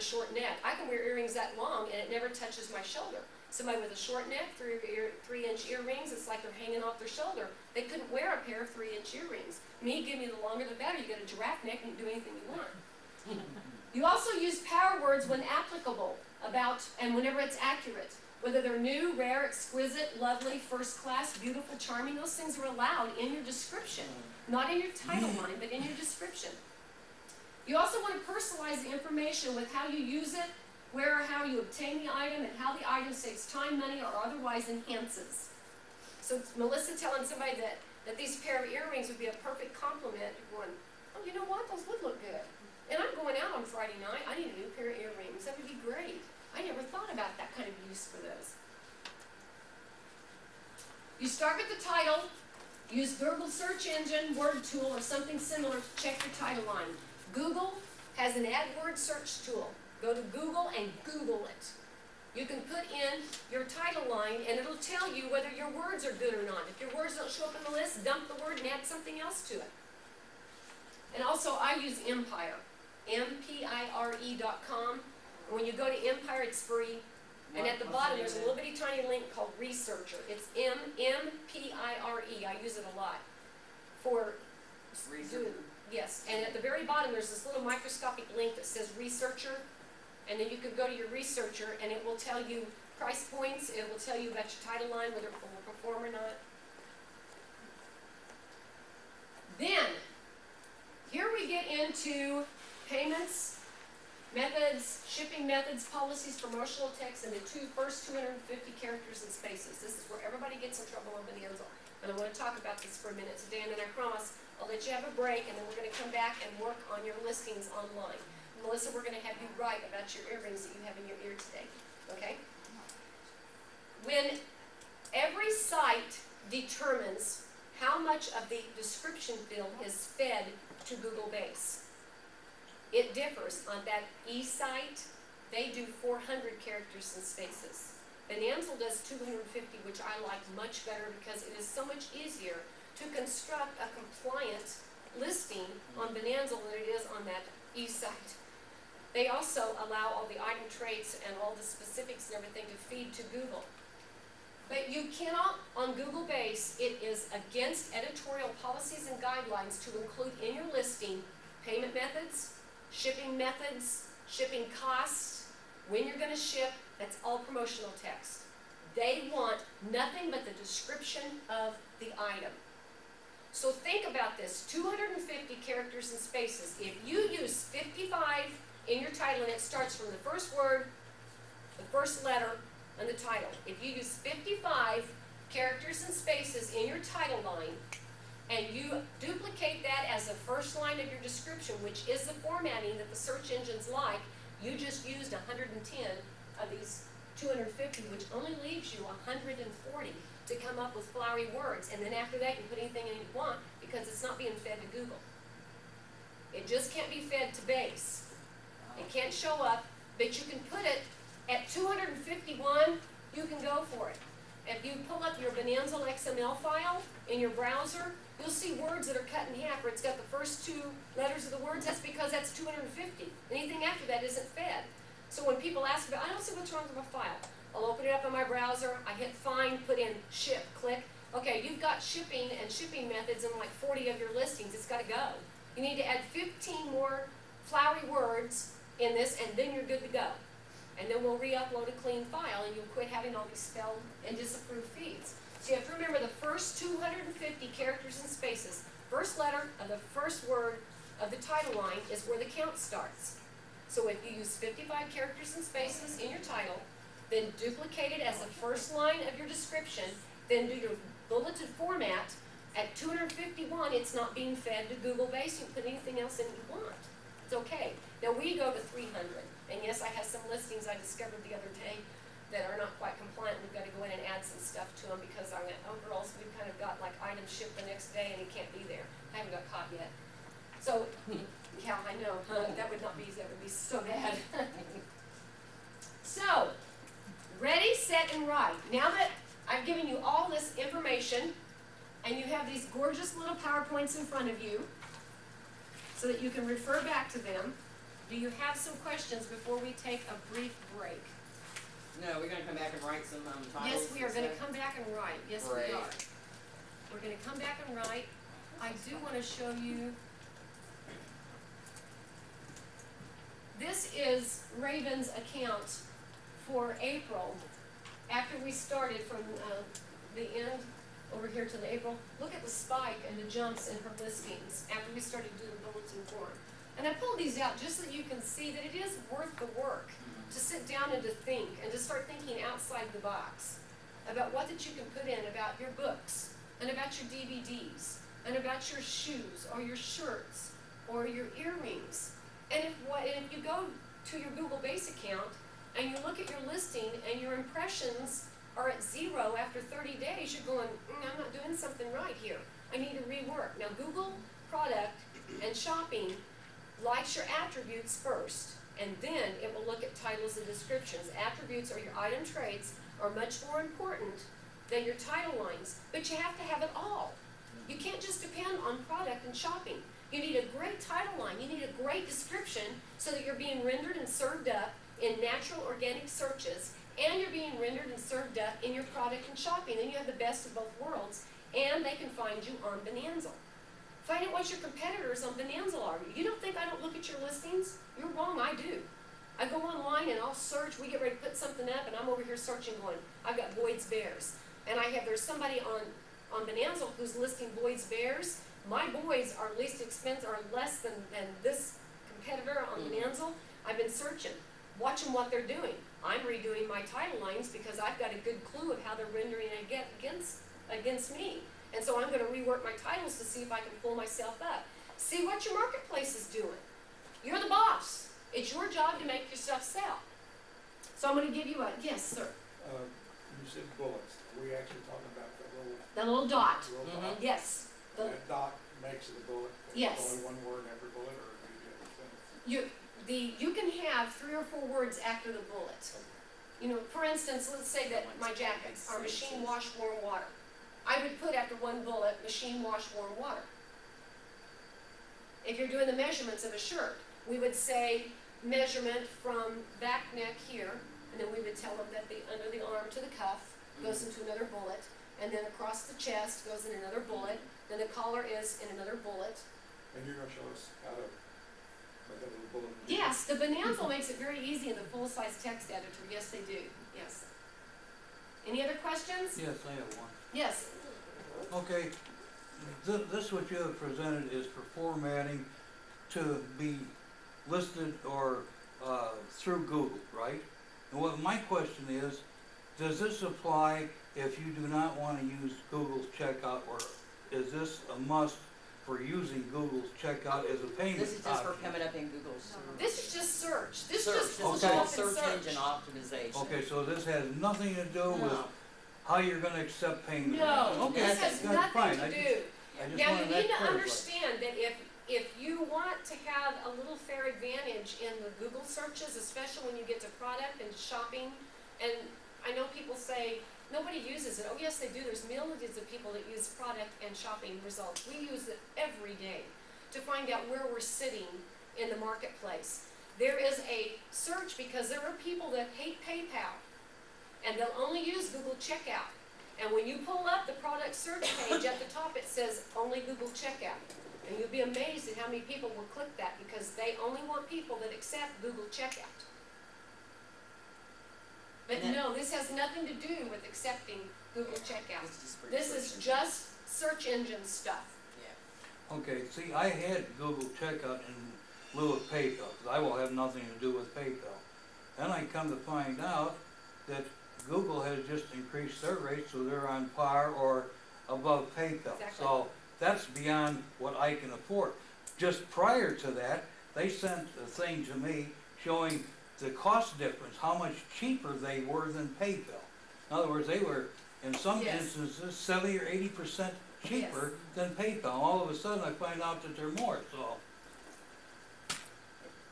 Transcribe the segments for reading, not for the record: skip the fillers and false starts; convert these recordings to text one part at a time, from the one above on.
a short neck. I can wear earrings that long and it never touches my shoulder. Somebody with a short neck, 3-inch earrings, it's like they're hanging off their shoulder. They couldn't wear a pair of 3-inch earrings. Me, give me the longer the better. You get a giraffe neck and you can do anything you want. You also use power words when applicable about and whenever it's accurate. Whether they're new, rare, exquisite, lovely, first class, beautiful, charming, those things are allowed in your description. Not in your title line, but in your description. You also want to personalize the information with how you use it, where or how you obtain the item, and how the item saves time, money, or otherwise enhances. So it's Melissa telling somebody that these pair of earrings would be a perfect compliment. You're going, oh, you know what? Those would look good. And I'm going out on Friday night. I need a new pair of earrings. That would be great. I never thought about that kind of use for those. You start with the title. Use Google search engine, word tool, or something similar to check your title line. Google has an AdWords search tool. Go to Google and Google it. You can put in your title line and it'll tell you whether your words are good or not. If your words don't show up in the list, dump the word and add something else to it. And also I use Empire, mpire.com. When you go to Empire, it's free. And at the bottom, there's a little bitty tiny link called Researcher. It's M-P-I-R-E. I use it a lot for doing, yes. And at the very bottom, there's this little microscopic link that says Researcher. And then you can go to your Researcher, and it will tell you price points. It will tell you about your title line, whether it will perform or not. Then, here we get into payments, methods, shipping methods, policies, promotional text, and the first 250 characters and spaces. This is where everybody gets in trouble on Bonanzle. And I want to talk about this for a minute today, and then I promise I'll let you have a break, and then we're going to come back and work on your listings online. Melissa, we're going to have you write about your earrings that you have in your ear today, okay? When every site determines how much of the description field is fed to Google Base, it differs. On that e-site, they do 400 characters and spaces. Bonanzle does 250, which I like much better because it is so much easier to construct a compliant listing on Bonanzle than it is on that e-site. They also allow all the item traits and all the specifics and everything to feed to Google. But you cannot, on Google Base, it is against editorial policies and guidelines to include in your listing payment methods, shipping methods, shipping costs, when you're going to ship. That's all promotional text. They want nothing but the description of the item. So think about this, 250 characters and spaces. If you use 55 in your title and it starts from the first word, the first letter, and the title. If you use 55 characters and spaces in your title line, and you duplicate that as the first line of your description, which is the formatting that the search engines like, you just used 110 of these 250, which only leaves you 140 to come up with flowery words. And then after that, you put anything in you want because it's not being fed to Google. It just can't be fed to base. It can't show up, but you can put it at 251, you can go for it. If you pull up your Bonanzle XML file in your browser, you'll see words that are cut in half where it's got the first 2 letters of the words. That's because that's 250. Anything after that isn't fed. So when people ask about, I don't see what's wrong with my file. I'll open it up in my browser, I hit find, put in ship, click. Okay, you've got shipping and shipping methods in like 40 of your listings. It's got to go. You need to add 15 more flowery words in this, and then you're good to go. And then we'll re-upload a clean file, and you'll quit having all these spelled and disapproved feeds. So you have to remember the first 250 characters and spaces. First letter of the first word of the title line is where the count starts. So if you use 55 characters and spaces in your title, then duplicate it as the first line of your description, then do your bulleted format. At 251, it's not being fed to Google Base. You can put anything else in you want. It's okay. Now we go to 300. And yes, I have some listings I discovered the other day that are not quite compliant. We've got to go in and add some stuff to them because I went, oh girls, we've kind of got like items shipped the next day and it can't be there. I haven't got caught yet. So, yeah, I know. That would not be, that would be so bad. So, ready, set, and write. Now that I've given you all this information and you have these gorgeous little PowerPoints in front of you so that you can refer back to them, Do you have some questions before we take a brief break? No, we're gonna come back and write some titles. Yes, we are and going to stuff. come back and write. Yes, we Great. are. We're going to come back and write. I do want to show you. This is Raven's account for April. After we started from the end over here to the April, look at the spike and the jumps in her listings after we started doing bulletin board. And I pulled these out just so that you can see that it is worth the work to sit down and to think and to start thinking outside the box about what that you can put in about your books and about your DVDs and about your shoes or your shirts or your earrings. And if you go to your Google Base account and you look at your listing and your impressions are at 0 after 30 days, you're going, I'm not doing something right here. I need to rework. Now Google product and shopping likes your attributes first, and then it will look at titles and descriptions. Attributes or your item traits are much more important than your title lines, but you have to have it all. You can't just depend on product and shopping. You need a great title line. You need a great description so that you're being rendered and served up in natural organic searches, and you're being rendered and served up in your product and shopping. Then you have the best of both worlds, and they can find you on Bonanzle. Find out what your competitors on Bonanzle are. You don't think I don't look at your listings? You're wrong, I do. I go online and I'll search. We get ready to put something up, and I'm over here searching going, I've got Boyd's Bears. And there's somebody on Bonanzle who's listing Boyd's Bears. My boys are least expensive, are less than this competitor on Bonanzle. I've been searching, watching what they're doing. I'm redoing my title lines because I've got a good clue of how they're rendering against me. And so I'm going to rework my titles to see if I can pull myself up. See what your marketplace is doing. You're the boss. It's your job to make your stuff sell. So I'm going to give you a, yes, sir. You said bullets. Are we actually talking about The little dot. dot? Yes. That dot makes it a bullet? Yes. It's only one word in every bullet, or do you get a sentence? You can have 3 or 4 words after the bullet. You know, for instance, let's say that my jackets are machine wash warm water. I would put after one bullet, machine wash warm water. If you're doing the measurements of a shirt, we would say measurement from back neck here, and then we would tell them that the under the arm to the cuff goes into another bullet, and then across the chest goes in another bullet, then the collar is in another bullet. And you're going to show us how to make that little bullet? Yes, the Bonanzle makes it very easy in the full-size text editor. Yes, they do. Yes. Any other questions? Yes, I have one. Yes. Okay, this what you have presented is for formatting to be listed or through Google, right? And what my question is, does this apply if you do not want to use Google's checkout, or is this a must for using Google's checkout as a payment This is just for option? coming up in Google's This is just search. This search. just This pulls is you Okay. all up in search search. engine optimization. Okay, so this has nothing to do with No. how you're going to accept payment. No, Okay, this has that's nothing fine. to I do. just Now, you wanted that need to clarified. understand that if you want to have a little fair advantage in the Google searches, especially when you get to product and shopping, and I know people say, nobody uses it. Oh yes, they do. There's millions of people that use product and shopping results. We use it every day to find out where we're sitting in the marketplace. There is a search because there are people that hate PayPal, and they'll only use Google Checkout. And when you pull up the product search page at the top, it says only Google Checkout. And you'll be amazed at how many people will click that because they only want people that accept Google Checkout. But no, this has nothing to do with accepting Google Checkout. This is just search engine stuff. Yeah. Okay, see, I had Google Checkout in lieu of PayPal, because I will have nothing to do with PayPal. Then I come to find out that Google has just increased their rates, so they're on par or above PayPal. Exactly. So that's beyond what I can afford. Just prior to that, they sent a thing to me showing the cost difference, how much cheaper they were than PayPal. In other words, they were, in some Yes. instances, 70 or 80% cheaper than PayPal. All of a sudden, I find out that they're more, so.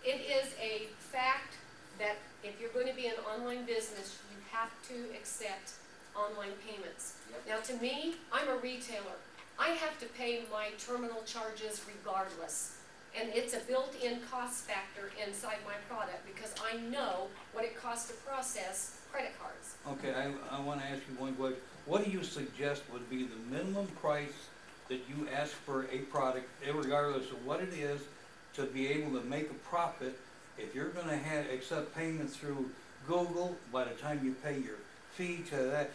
It is a fact that if you're going to be an online business, you have to accept online payments. Yep. Now to me, I'm a retailer. I have to pay my terminal charges regardless. And it's a built-in cost factor inside my product because I know what it costs to process credit cards. Okay, I wanna ask you one question. What do you suggest would be the minimum price that you ask for a product, regardless of what it is, to be able to make a profit? If you're gonna accept payments through Google, by the time you pay your fee to that,